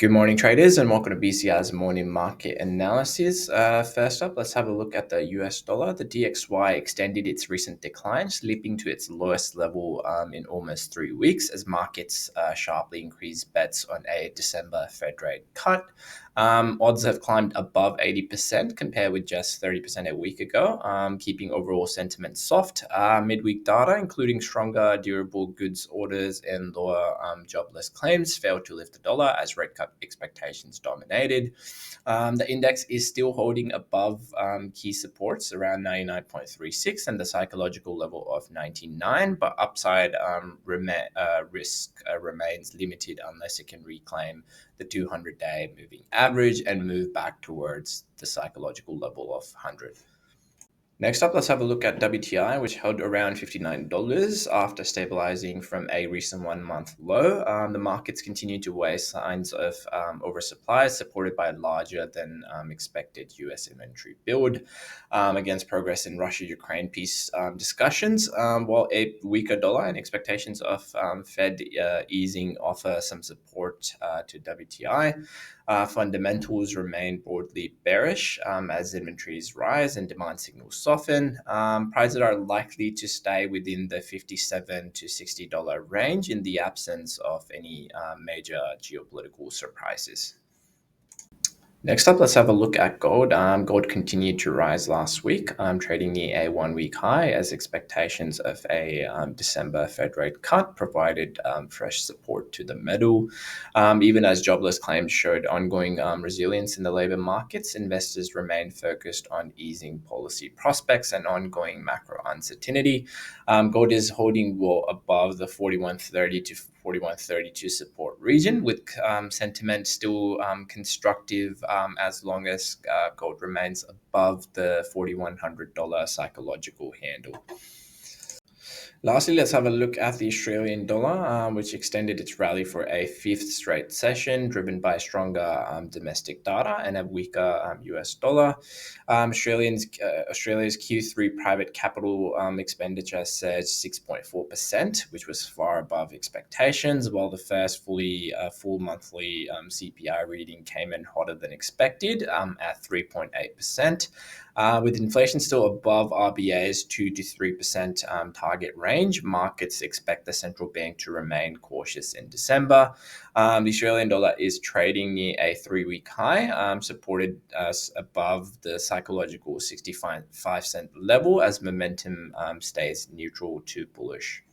Good morning, traders, and welcome to BCR's morning market analysis. First up, let's have a look at the US dollar. The DXY extended its recent decline, slipping to its lowest level in almost 3 weeks as markets sharply increased bets on a December Fed rate cut. Odds have climbed above 80% compared with just 30% a week ago, keeping overall sentiment soft. Midweek data, including stronger durable goods orders and lower jobless claims, failed to lift the dollar as rate cut expectations dominated. The index is still holding above key supports around 99.36 and the psychological level of 99, but upside risk remains limited unless it can reclaim the 200-day moving average and move back towards the psychological level of 100. Next up, let's have a look at WTI, which held around $59 after stabilizing from a recent 1 month low. The markets continue to weigh signs of oversupply, supported by a larger than expected US inventory build against progress in Russia-Ukraine peace discussions, while a weaker dollar and expectations of Fed easing offer some support to WTI. Fundamentals remain broadly bearish as inventories rise and demand signals soften. Prices are likely to stay within the $57 to $60 range in the absence of any major geopolitical surprises. Next up, let's have a look at gold. Gold continued to rise last week, trading near a 1 week high as expectations of a December Fed rate cut provided fresh support to the metal. Even as jobless claims showed ongoing resilience in the labor markets, investors remain focused on easing policy prospects and ongoing macro uncertainty. Gold is holding well above the 41.30 to 41.32 support region, with sentiment still constructive as long as gold remains above the $4,100 psychological handle. Lastly, let's have a look at the Australian dollar, which extended its rally for a fifth straight session, driven by stronger domestic data and a weaker US dollar. Australia's Q3 private capital expenditure surged 6.4%, which was far above expectations, while the first full monthly CPI reading came in hotter than expected at 3.8%. With inflation still above RBA's 2 to 3% target range, markets expect the central bank to remain cautious in December. The Australian dollar is trading near a 3 week high, supported above the psychological 65-cent level as momentum stays neutral to bullish.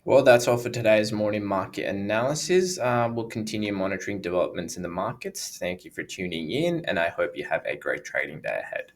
Well, that's all for today's morning market analysis. We'll continue monitoring developments in the markets. Thank you for tuning in, and I hope you have a great trading day ahead.